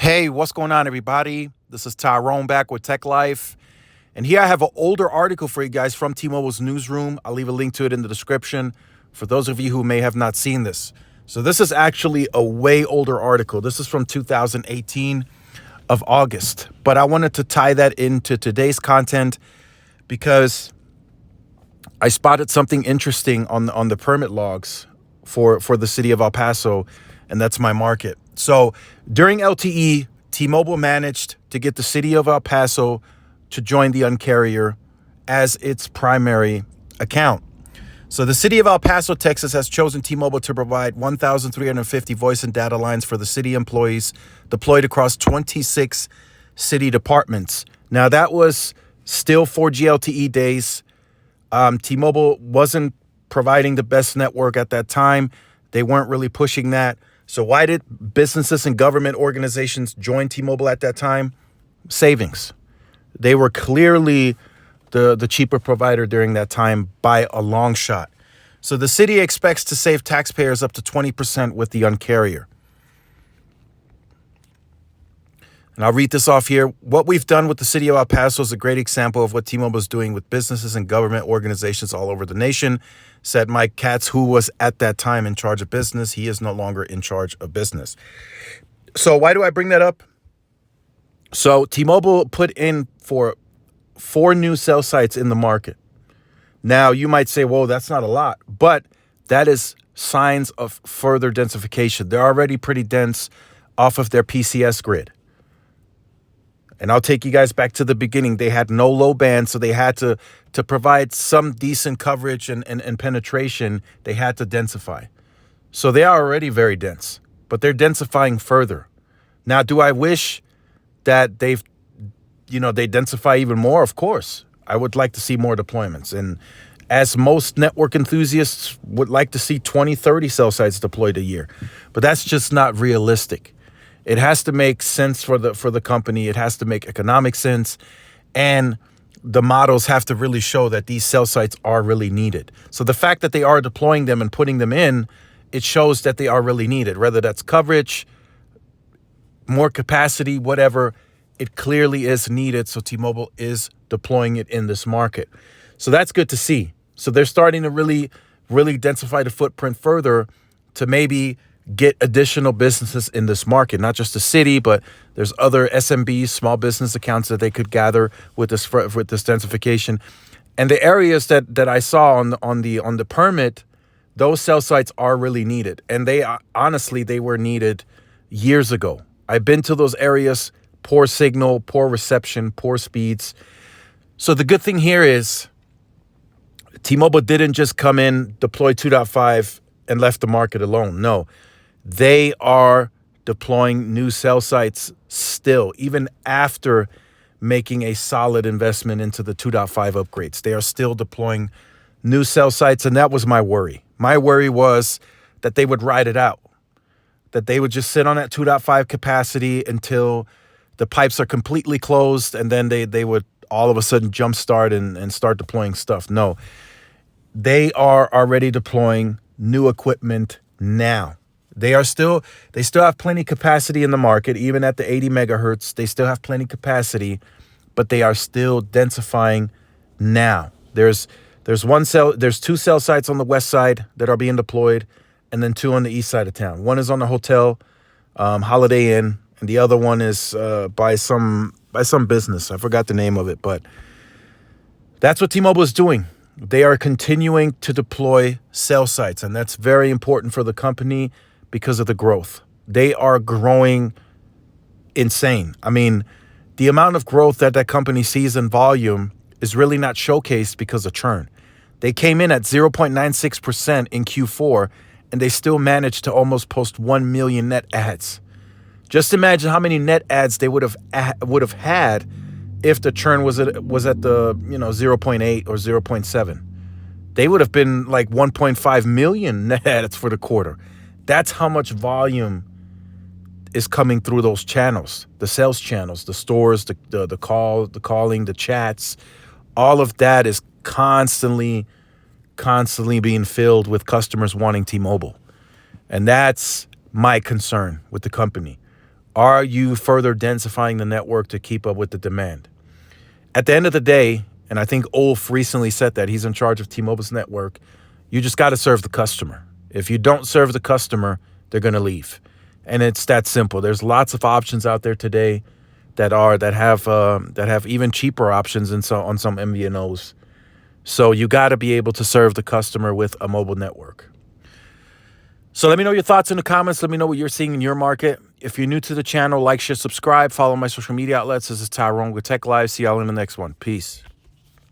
Hey, what's going on, everybody? This is Tyrone back with Tech Life. And here I have an older article for you guys from T-Mobile's newsroom. I'll leave a link to it in the description for those of you who may have not seen this. So this is actually a way older article. This is from 2018 of August. But I wanted to tie that into today's content because I spotted something interesting on the permit logs for the city of El Paso, and that's my market. So during LTE, T-Mobile managed to get the city of El Paso to join the Un-carrier as its primary account. So the city of El Paso, Texas has chosen T-Mobile to provide 1,350 voice and data lines for the city employees deployed across 26 city departments. Now that was still 4G LTE days. T-Mobile wasn't providing the best network at that time. They weren't really pushing that. So why did businesses and government organizations join T-Mobile at that time? Savings. They were clearly the cheaper provider during that time by a long shot. So the city expects to save taxpayers up to 20% with the Un-carrier. And I'll read this off here. What we've done with the city of El Paso is a great example of what T-Mobile is doing with businesses and government organizations all over the nation, said Mike Katz, who was at that time in charge of business. He is no longer in charge of business. So why do I bring that up? So T-Mobile put in for 4 new cell sites in the market. Now, you might say, whoa, that's not a lot, but that is signs of further densification. They're already pretty dense off of their PCS grid. And I'll take you guys back to the beginning. They had no low band, so they had to provide some decent coverage and penetration. They had to densify. So they are already very dense, but they're densifying further. Now, do I wish that they densify even more? Of course. I would like to see more deployments. And as most network enthusiasts would like to see 20, 30 cell sites deployed a year. But that's just not realistic. It has to make sense for the company. It has to make economic sense. And the models have to really show that these cell sites are really needed. So the fact that they are deploying them and putting them in, it shows that they are really needed. Whether that's coverage, more capacity, whatever, it clearly is needed. So T-Mobile is deploying it in this market. So that's good to see. So they're starting to really densify the footprint further to maybe get additional businesses in this market, not just the city, but there's other SMBs, small business accounts that they could gather with this densification. And the areas that I saw on the permit, those cell sites are really needed. And they honestly were needed years ago. I've been to those areas, poor signal, poor reception, poor speeds. So the good thing here is T-Mobile didn't just come in, deploy 2.5 and left the market alone. No. They are deploying new cell sites still, even after making a solid investment into the 2.5 upgrades. They are still deploying new cell sites, and that was my worry. My worry was that they would ride it out, that they would just sit on that 2.5 capacity until the pipes are completely closed, and then they would all of a sudden jumpstart and start deploying stuff. No, they are already deploying new equipment now. They still have plenty capacity in the market, even at the 80 megahertz. They still have plenty capacity, but they are still densifying now. There's 2 cell sites on the west side that are being deployed, and then 2 on the east side of town. One is on a hotel, Holiday Inn, and the other one is by some business. I forgot the name of it, but that's what T-Mobile is doing. They are continuing to deploy cell sites, and that's very important for the company because of the growth. They are growing insane. I mean, the amount of growth that company sees in volume is really not showcased because of churn. They came in at 0.96% in Q4, and they still managed to almost post 1 million net adds. Just imagine how many net adds they would have had if the churn was at the 0.8 or 0.7. They would have been like 1.5 million net adds for the quarter. That's how much volume is coming through those channels, the sales channels, the stores, the calling, the chats. All of that is constantly being filled with customers wanting T-Mobile. And that's my concern with the company. Are you further densifying the network to keep up with the demand? At the end of the day, and I think Ulf recently said that, he's in charge of T-Mobile's network, you just got to serve the customer. If you don't serve the customer, they're going to leave. And it's that simple. There's lots of options out there today that have even cheaper options on some MVNOs. So you got to be able to serve the customer with a mobile network. So let me know your thoughts in the comments. Let me know what you're seeing in your market. If you're new to the channel, like, share, subscribe, follow my social media outlets. This is Tyrone with Tech Live. See y'all in the next one. Peace.